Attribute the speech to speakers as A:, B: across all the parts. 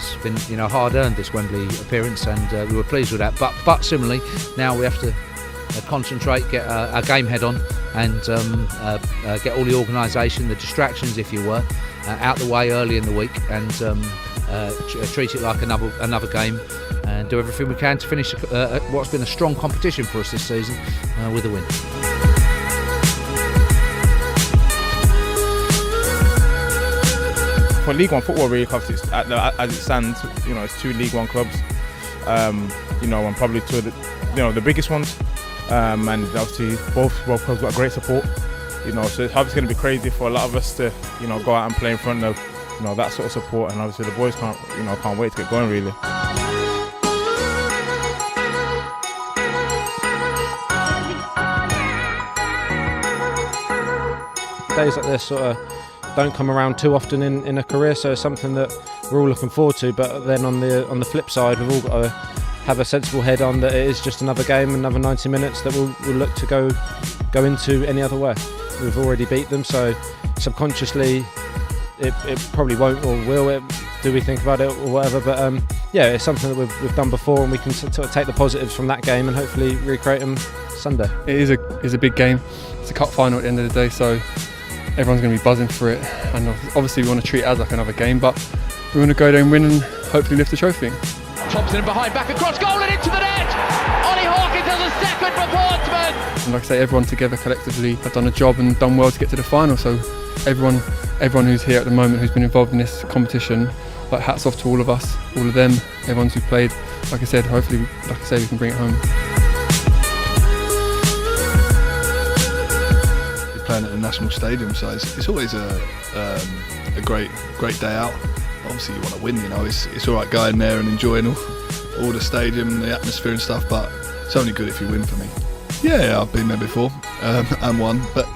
A: it's been hard earned, this Wembley appearance, and we were pleased with that. But similarly, now we have to concentrate, get our game head on, and get all the organisation, the distractions, if you were, out the way early in the week, and treat it like another game, and do everything we can to finish what's been a strong competition for us this season with a win.
B: For League One football, really, because as it stands, it's 2 League One clubs, and probably 2 of the biggest ones, and obviously both clubs got great support, so it's obviously going to be crazy for a lot of us to, go out and play in front of, that sort of support, and obviously the boys can't wait to get going, really.
C: Days like this sort of don't come around too often in a career, so it's something that we're all looking forward to. But then on the flip side, we've all got to have a sensible head on that it is just another game, another 90 minutes that we'll look to go into any other way. We've already beat them, so subconsciously it probably won't or will. Do we think about it or whatever? But yeah, it's something that we've done before, and we can sort of take the positives from that game and hopefully recreate them Sunday.
D: It is a big game. It's a cup final at the end of the day, so everyone's going to be buzzing for it, and obviously we want to treat it as like another game, but we want to go there and win and hopefully lift the trophy.
E: Thompson in behind, back across goal and into the net! Ollie Hawkins has a second for Portsmouth!
D: And like I say, everyone together collectively have done a job and done well to get to the final, so everyone who's here at the moment who's been involved in this competition, like, hats off to all of us, all of them, everyone who's played. Like I said, hopefully, we can bring it home.
F: Playing at the National Stadium, so it's always a great day out. Obviously you want to win, it's all right going there and enjoying all the stadium, the atmosphere and stuff, but it's only good if you win for me. Yeah, I've been there before and won, but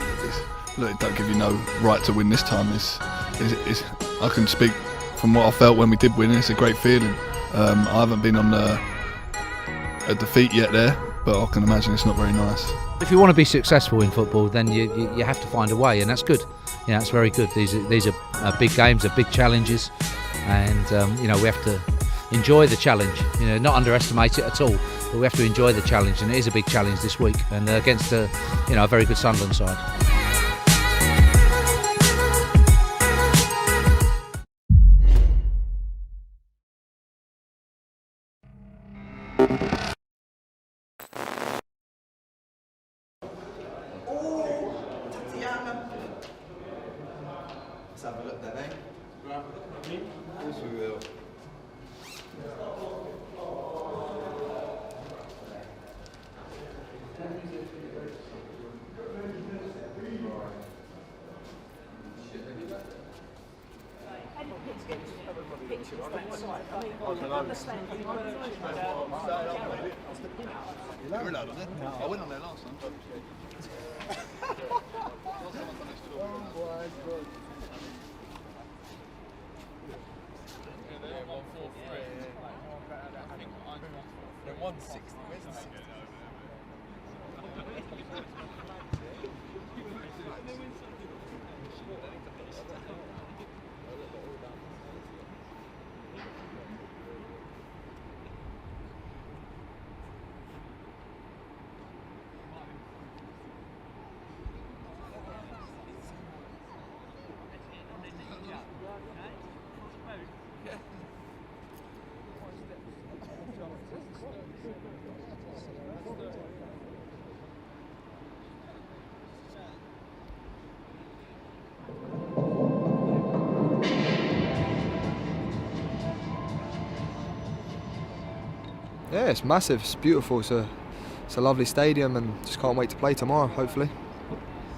F: look, it don't give you no right to win this time. I can speak from what I felt when we did win. It's a great feeling. I haven't been on a defeat yet there, but I can imagine it's not very nice.
A: If you want to be successful in football, then you have to find a way, and that's good. It's very good. These are big games, are big challenges, and we have to enjoy the challenge. Not underestimate it at all, but we have to enjoy the challenge, and it is a big challenge this week, and against a very good Sunderland side.
G: Let's have a look then, eh? Of course we will. You're allowed on it. I went on there last time. They're 160. Where's the 60?
H: Yeah, it's massive, it's beautiful, it's a lovely stadium, and just can't wait to play tomorrow, hopefully.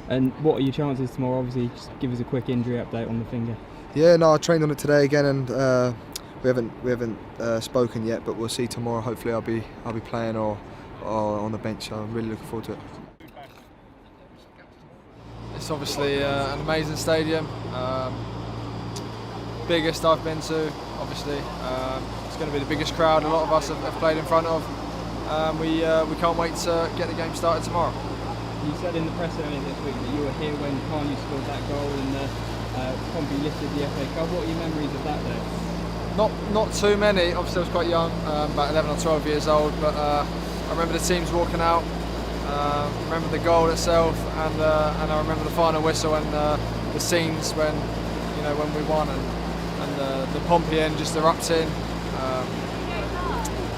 I: And what are your chances tomorrow? Obviously, just give us a quick injury update on the finger.
H: Yeah, no, I trained on it today again, and we haven't spoken yet, but we'll see tomorrow. Hopefully, I'll be playing or on the bench. So I'm really looking forward to it.
J: It's obviously an amazing stadium, biggest I've been to. Obviously, it's going to be the biggest crowd a lot of us have played in front of. We can't wait to get the game started tomorrow.
I: You said in the press earlier this week that you were here when Carney scored that goal and Pompey lifted the FA Cup. What are your memories of that day?
J: Not too many. Obviously, I was quite young, about 11 or 12 years old. But I remember the teams walking out. Remember the goal itself, and I remember the final whistle and the scenes when we won and the Pompey end just erupting,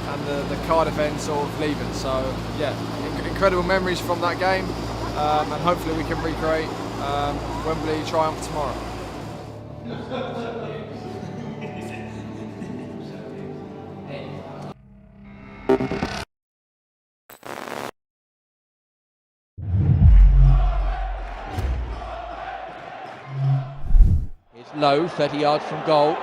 J: and the Cardiff end sort of leaving. So yeah, incredible memories from that game, and hopefully we can recreate Wembley triumph tomorrow.
E: It's low, 30 yards from goal.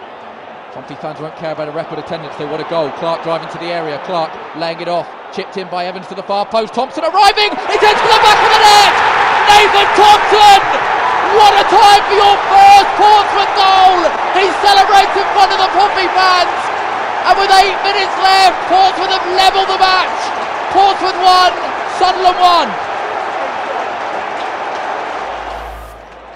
E: Pompey fans won't care about a record attendance, they want a goal. Clark driving to the area, Clark laying it off, chipped in by Evans to the far post, Thompson arriving, it's into the back of the net! Nathan Thompson! What a time for your first Portsmouth goal! He celebrates in front of the Pompey fans, and with 8 minutes left, Portsmouth have levelled the match. Portsmouth 1, Sunderland 1.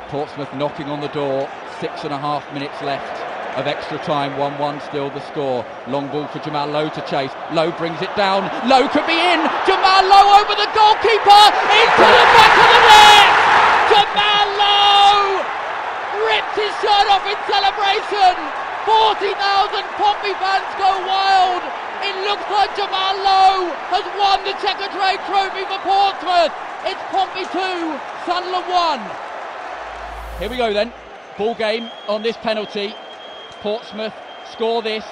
E: Portsmouth knocking on the door, 6.5 minutes left of extra time, 1-1 still the score. Long ball for Jamal Lowe to chase. Lowe brings it down. Lowe could be in. Jamal Lowe over the goalkeeper, into the back of the net. Jamal Lowe rips his shirt off in celebration. 40,000 Pompey fans go wild. It looks like Jamal Lowe has won the Checkatrade trophy for Portsmouth. It's Pompey 2, Sunderland 1. Here we go then, ball game on this penalty. Portsmouth score this,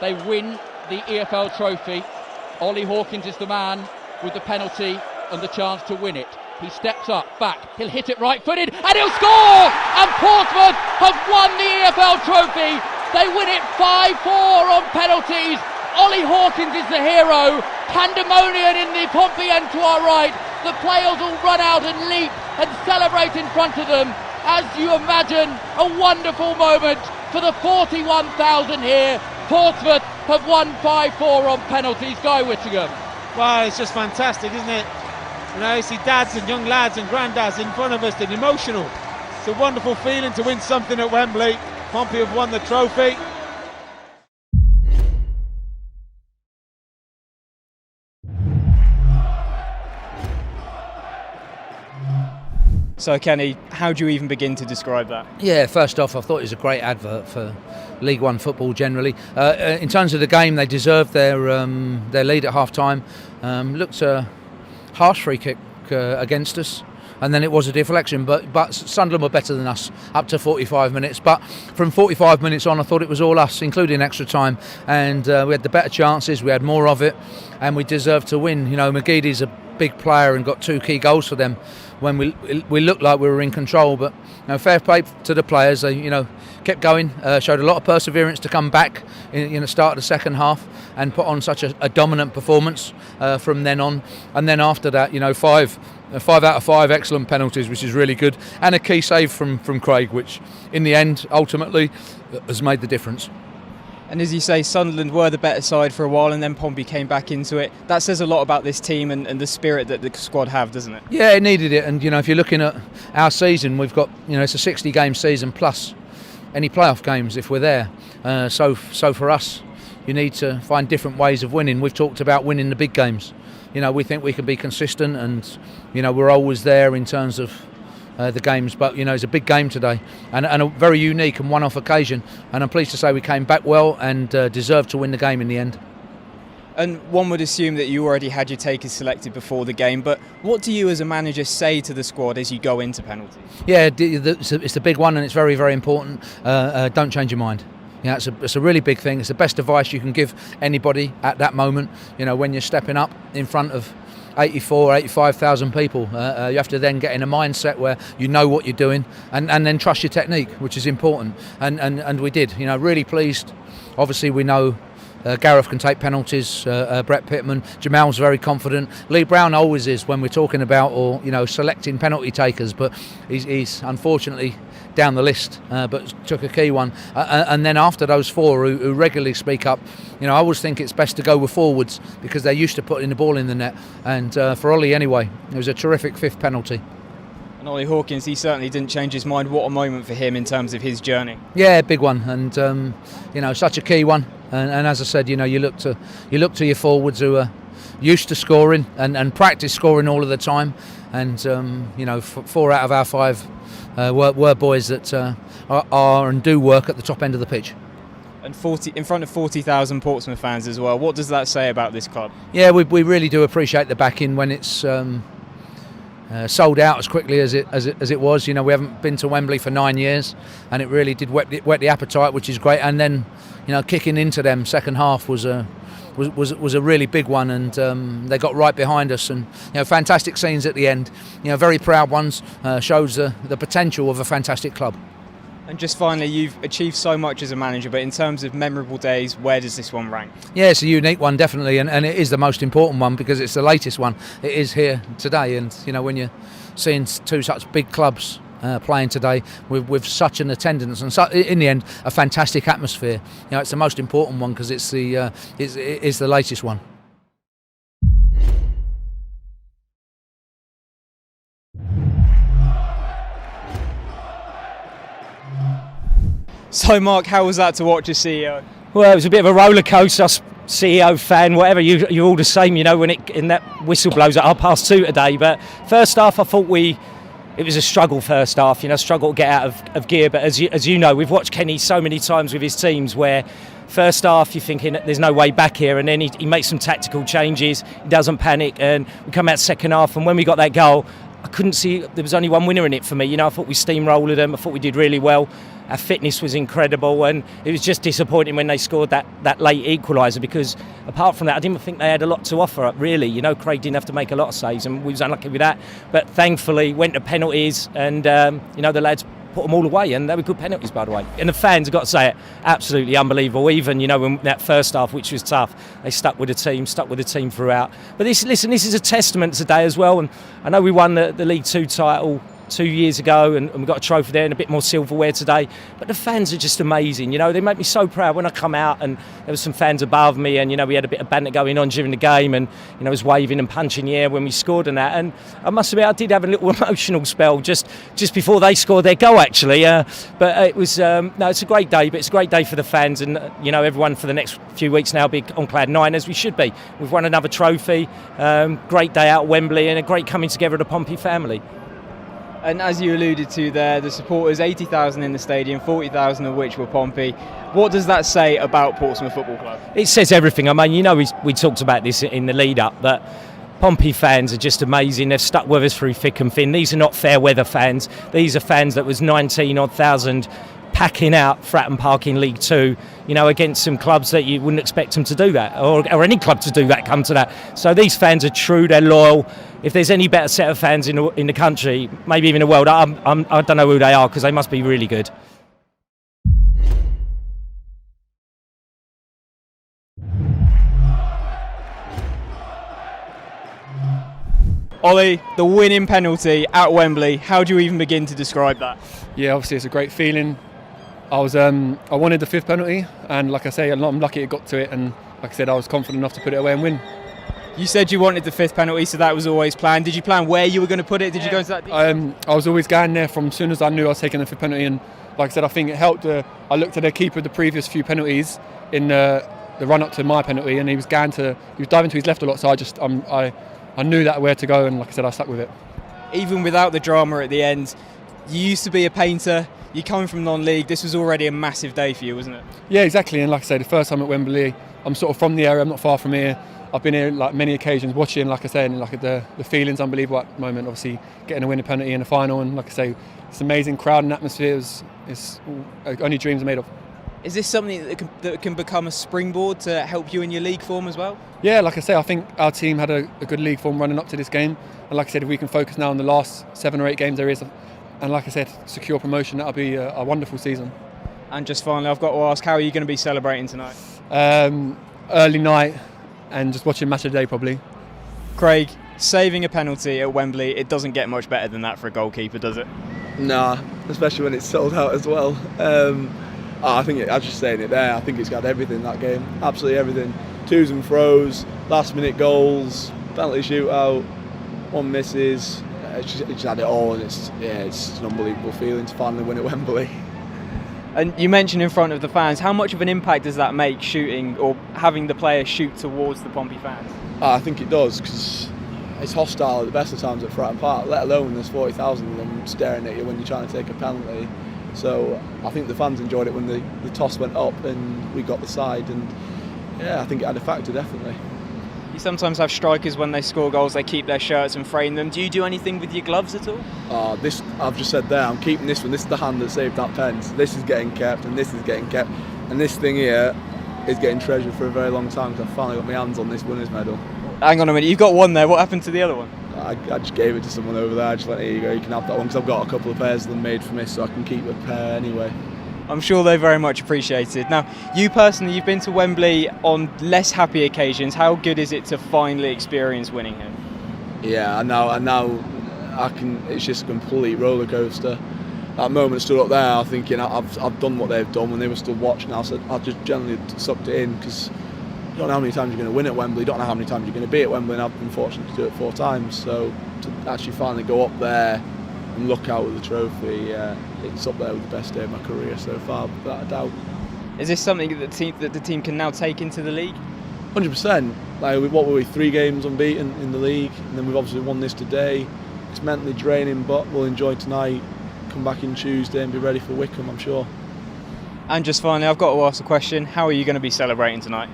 E: they win the EFL trophy. Ollie Hawkins is the man with the penalty and the chance to win it. He steps up, back, he'll hit it right-footed and he'll score! And Portsmouth have won the EFL trophy. They win it 5-4 on penalties. Ollie Hawkins is the hero. Pandemonium in the Pompey end to our right. The players all run out and leap and celebrate in front of them. As you imagine, a wonderful moment for the 41,000 here. Portsmouth have won 5-4 on penalties. Guy Whittingham.
K: Wow, it's just fantastic, isn't it? You know, you see dads and young lads and granddads in front of us, they're emotional. It's a wonderful feeling to win something at Wembley. Pompey have won the trophy.
I: So Kenny, how do you even begin to describe that?
A: Yeah, first off, I thought it was a great advert for League One football generally. In terms of the game, they deserved their lead at half-time. Looked a harsh free kick against us, and then it was a deflection. But Sunderland were better than us up to 45 minutes. But from 45 minutes on, I thought it was all us, including extra time. And we had the better chances, we had more of it, and we deserved to win. You know, McGeady's a big player and got 2 key goals for them when we looked like we were in control. But fair play to the players. They kept going, showed a lot of perseverance to come back in the start of the second half and put on such a dominant performance from then on. And then after that, 5 out of 5 excellent penalties, which is really good, and a key save from Craig, which in the end ultimately has made the difference.
I: And as you say, Sunderland were the better side for a while, and then Pompey came back into it. That says a lot about this team and the spirit that the squad have, doesn't it?
A: Yeah, it needed it. And if you're looking at our season, we've got it's a 60-game season plus any playoff games if we're there. So for us, you need to find different ways of winning. We've talked about winning the big games. We think we can be consistent, and we're always there in terms of the games, but it's a big game today and a very unique and one-off occasion, and I'm pleased to say we came back well and deserved to win the game in the end.
I: And one would assume that you already had your takers selected before the game, but what do you as a manager say to the squad as you go into penalties? Yeah,
A: it's a big one and it's very, very important. Don't change your mind. It's a really big thing. It's the best advice you can give anybody at that moment, when you're stepping up in front of 85,000 people. You have to then get in a mindset where you know what you're doing and then trust your technique, which is important. And we did. Really pleased. Obviously, we know Gareth can take penalties, Brett Pittman. Jamal's very confident. Lee Brown always is when we're talking about selecting penalty takers, but he's unfortunately down the list, but took a key one. And then after those 4 who regularly speak up, I always think it's best to go with forwards because they're used to putting the ball in the net. And for Ollie anyway, it was a terrific 5th penalty.
I: And Ollie Hawkins, he certainly didn't change his mind. What a moment for him in terms of his journey.
A: Yeah, big one, and such a key one. And as I said, you look to your forwards who are used to scoring and practice scoring all of the time. And 4 out of our 5 were boys that are and do work at the top end of the pitch.
I: And in front of 40,000 Portsmouth fans as well. What does that say about this club?
A: Yeah, we really do appreciate the backing when it's sold out as quickly as it was. We haven't been to Wembley for 9 years, and it really did whet the appetite, which is great. And then, kicking into them second half was a really big one, and they got right behind us. And fantastic scenes at the end. Very proud ones. Shows the potential of a fantastic club.
I: And just finally, you've achieved so much as a manager, but in terms of memorable days, where does this one rank?
A: Yeah, it's a unique one, definitely, and it is the most important one because it's the latest one. It is here today, and when you're seeing 2 such big clubs playing today with such an attendance and in the end a fantastic atmosphere, it's the most important one because it's the latest one.
I: So, Mark, how was that to watch as CEO?
L: Well, it was a bit of a roller coaster. CEO, fan, whatever. You're all the same, when that whistle blows at 2:30 today. But first half, I thought it was a struggle. First half, struggle to get out of gear. But as you know, we've watched Kenny so many times with his teams where first half you're thinking there's no way back here, and then he makes some tactical changes. He doesn't panic, and we come out second half. And when we got that goal, I couldn't see there was only one winner in it for me. I thought we steamrolled them. I thought we did really well. Our fitness was incredible, and it was just disappointing when they scored that late equaliser because apart from that, I didn't think they had a lot to offer, really. Craig didn't have to make a lot of saves, and we was unlucky with that. But thankfully, went to penalties, and the lads put them all away, and they were good penalties, by the way. And the fans, I've got to say it, absolutely unbelievable. Even, when that first half, which was tough, they stuck with the team throughout. But this is a testament today as well, and I know we won the League 2 title 2 years ago, and we got a trophy there and a bit more silverware today. But the fans are just amazing. They make me so proud when I come out, and there was some fans above me, and we had a bit of banter going on during the game, and I was waving and punching the air when we scored and that. And I must admit, I did have a little emotional spell just before they scored their goal, actually. But it was it's a great day. But it's a great day for the fans, and everyone for the next few weeks now be on cloud 9 as we should be. We've won another trophy. Great day out at Wembley, and a great coming together of the Pompey family.
I: And as you alluded to there, the supporters, 80,000 in the stadium, 40,000 of which were Pompey. What does that say about Portsmouth Football Club?
L: It says everything. I mean, we talked about this in the lead up, but Pompey fans are just amazing. They've stuck with us through thick and thin. These are not fair weather fans. These are fans that was 19,000 packing out Fratton Park in League 2, against some clubs that you wouldn't expect them to do that, or any club to do that, come to that. So these fans are true, they're loyal. If there's any better set of fans in the country, maybe even the world, I don't know who they are, because they must be really good.
I: Ollie, the winning penalty at Wembley, how do you even begin to describe that?
D: Yeah, obviously it's a great feeling. I wanted the 5th penalty, and like I say, I'm lucky it got to it, and like I said, I was confident enough to put it away and win.
I: You said you wanted the 5th penalty, so that was always planned. Did you plan where you were going to put it? Did you go into that detail?
D: I was always going there from as soon as I knew I was taking the 5th penalty, and like I said, I think it helped. I looked at the keeper of the previous few penalties in the run up to my penalty, and he was diving to his left a lot, so I knew that where to go, and like I said, I stuck with it.
I: Even without the drama at the end, you used to be a painter, you're coming from non-league, this was already a massive day for you, wasn't it?
D: Yeah, exactly, and like I say, the first time at Wembley, I'm sort of from the area, I'm not far from here. I've been here like many occasions watching, like I say, and like the feeling's unbelievable at the moment, obviously getting a winning penalty in the final, and like I say, it's an amazing crowd and atmosphere, it's only dreams are made of.
I: Is this something that can become a springboard to help you in your league form as well?
D: Yeah, like I say, I think our team had a good league form running up to this game, and like I said, if we can focus now on the last 7 or 8 games there is, and like I said, secure promotion, that'll be a wonderful season.
I: And just finally, I've got to ask, how are you going to be celebrating tonight?
D: Early night, and just watching match of the day probably.
I: Craig, saving a penalty at Wembley, it doesn't get much better than that for a goalkeeper, does it?
M: Nah, especially when it's sold out as well. I think, I was just saying it there, I think it's got everything, that game. Absolutely everything. Twos and throws, last minute goals, penalty shootout, one misses. just had it all, and it's an unbelievable feeling to finally win at Wembley.
I: And you mentioned in front of the fans, how much of an impact does that make, shooting or having the players shoot towards the Pompey fans?
M: I think it does, because it's hostile at the best of times at Fratton Park, let alone there's 40,000 of them staring at you when you're trying to take a penalty. So I think the fans enjoyed it when the toss went up and we got the side, and I think it had a factor, definitely.
I: You sometimes have strikers, when they score goals, they keep their shirts and frame them. Do you do anything with your gloves at all?
M: This I've just said there, I'm keeping this one. This is the hand that saved that pen. So this is getting kept, and this is getting kept, and this thing here is getting treasured for a very long time, because I've finally got my hands on this winners medal.
I: Hang on a minute, you've got one there. What happened to the other one?
M: I just gave it to someone over there. I just went, here you go, you can have that one, because I've got a couple of pairs of them made for me, so I can keep a pair anyway.
I: I'm sure they're very much appreciated. Now, you personally, you've been to Wembley on less happy occasions. How good is it to finally experience winning here?
M: Yeah, now I can. It's just a complete roller coaster. That moment stood up there, thinking I've done what they've done when they were still watching. I just generally sucked it in, because you don't know how many times you're going to win at Wembley. You don't know how many times you're going to be at Wembley, and I've been fortunate to do it 4 times. So to actually finally go up there and look out with the trophy, it's up there with the best day of my career so far, without a doubt.
I: Is this something that the team can now take into the league?
M: 100%. Like, what were we, 3 games unbeaten in the league, and then we've obviously won this today. It's mentally draining, but we'll enjoy tonight, come back in Tuesday and be ready for Wickham, I'm sure.
I: And just finally, I've got to ask a question. How are you going to be celebrating tonight?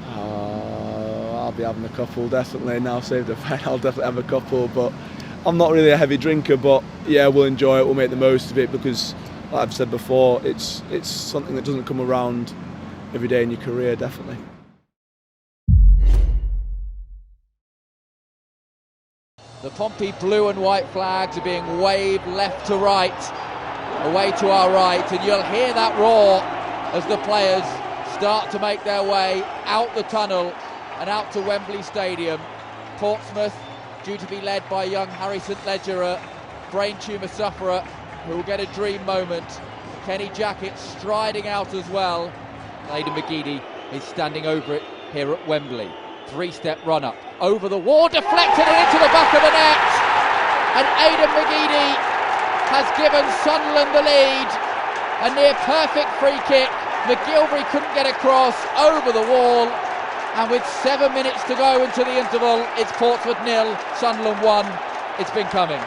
M: I'll be having a couple, definitely. Now I've saved a pen, I'll definitely have a couple, but I'm not really a heavy drinker, but yeah, we'll enjoy it, we'll make the most of it, because like I've said before, it's something that doesn't come around every day in your career, definitely.
E: The Pompey blue and white flags are being waved left to right, away to our right, and you'll hear that roar as the players start to make their way out the tunnel and out to Wembley Stadium. Portsmouth due to be led by young Harry St Ledger, a brain tumour sufferer who will get a dream moment. Kenny Jackett striding out as well. Aidan McGeady is standing over it here at Wembley. 3-step run up, over the wall, deflected and into the back of the net. And Aidan McGeady has given Sunderland the lead. A near perfect free kick. McGilvery couldn't get across, over the wall. And with 7 minutes to go into the interval, it's Portsmouth 0, Sunderland 1. It's been coming.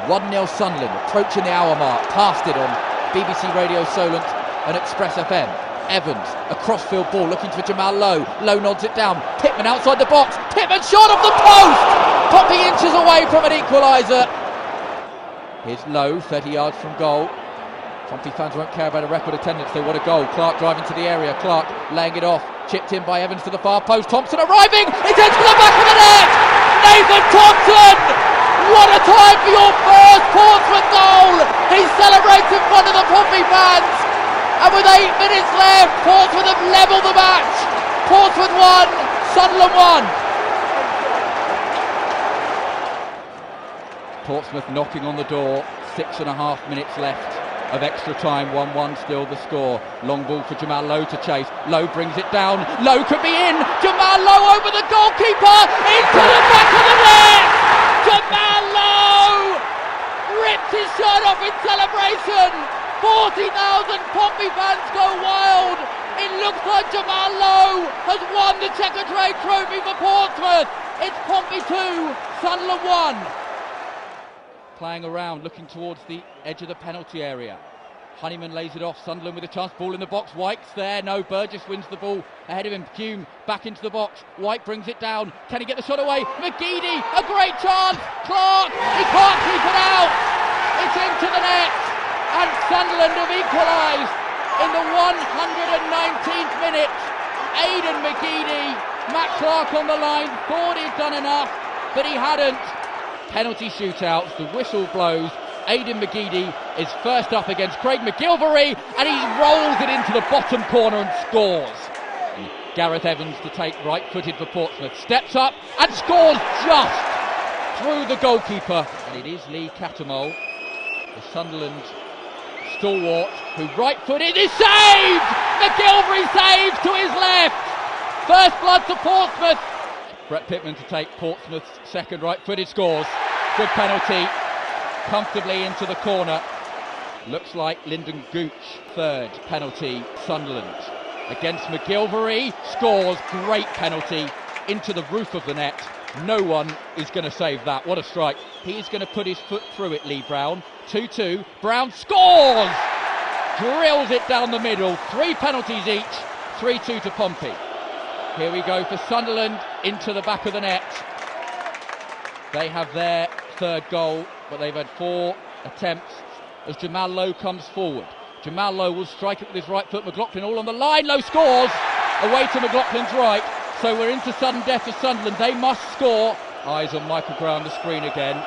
E: 1-0 Sunderland, approaching the hour mark. Passed it on BBC Radio Solent and Express FM. Evans, a crossfield ball looking for Jamal Lowe. Lowe nods it down. Pittman outside the box. Pittman shot off the post! Pompey inches away from an equaliser. Here's Lowe, 30 yards from goal. Pompey fans won't care about a record attendance, they want a goal. Clark driving to the area, Clark laying it off, chipped in by Evans to the far post. Thompson arriving, it's into the back of the net! Nathan Thompson! What a time for your first Portsmouth goal! He celebrates in front of the Pompey fans, and with 8 minutes left, Portsmouth have levelled the match. Portsmouth 1, Sunderland 1. Portsmouth knocking on the door, 6.5 minutes left of extra time, 1-1 still the score. Long ball for Jamal Lowe to chase. Lowe brings it down. Lowe could be in. Jamal Lowe over the goalkeeper, into the back of the net. Jamal Lowe ripped his shirt off in celebration. 40,000 Pompey fans go wild. It looks like Jamal Lowe has won the Checkatrade trophy for Portsmouth. It's Pompey 2, Sunderland 1. Playing around, looking towards the edge of the penalty area. Honeyman lays it off, Sunderland with a chance, ball in the box, White's there, no, Burgess wins the ball ahead of him, Hume back into the box, White brings it down, can he get the shot away? McGeady, a great chance, Clark, he can't keep it out, it's into the net, and Sunderland have equalised in the 119th minute. Aidan McGeady, Matt Clark on the line, thought he'd done enough, but he hadn't. Penalty shootouts, the whistle blows. Aidan McGeady is first up against Craig McGilvery, and he rolls it into the bottom corner and scores. And Gareth Evans to take right-footed for Portsmouth, steps up and scores just through the goalkeeper. And it is Lee Cattermole, the Sunderland stalwart, who right-footed is saved! McGilvery saves to his left. First blood to Portsmouth. Brett Pitman to take Portsmouth's second right-footed, scores. Good penalty, comfortably into the corner. Looks like Lyndon Gooch, third penalty, Sunderland. Against McGilvery, scores, great penalty, into the roof of the net. No one is going to save that. What a strike. He's going to put his foot through it, Lee Brown. 2-2, Brown scores! Drills it down the middle, 3 penalties each, 3-2 to Pompey. Here we go for Sunderland, into the back of the net. They have their third goal, but they've had 4 attempts as Jamal Lowe comes forward. Jamal Lowe will strike it with his right foot. McLaughlin all on the line. Lowe scores away to McLaughlin's right. So we're into sudden death for Sunderland. They must score. Eyes on Michael Gray on the screen again.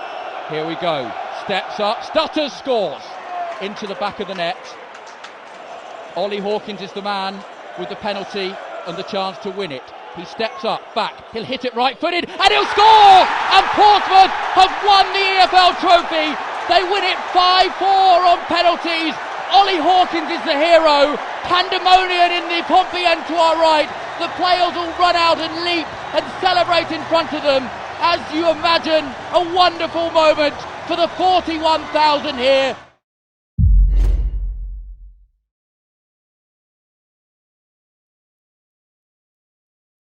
E: Here we go. Steps up. Stutters, scores into the back of the net. Ollie Hawkins is the man with the penalty and the chance to win it. He steps up, back, he'll hit it right-footed, and he'll score! And Portsmouth have won the EFL trophy. They win it 5-4 on penalties. Ollie Hawkins is the hero. Pandemonium in the Pompeian to our right. The players will run out and leap and celebrate in front of them. As you imagine, a wonderful moment for the 41,000 here.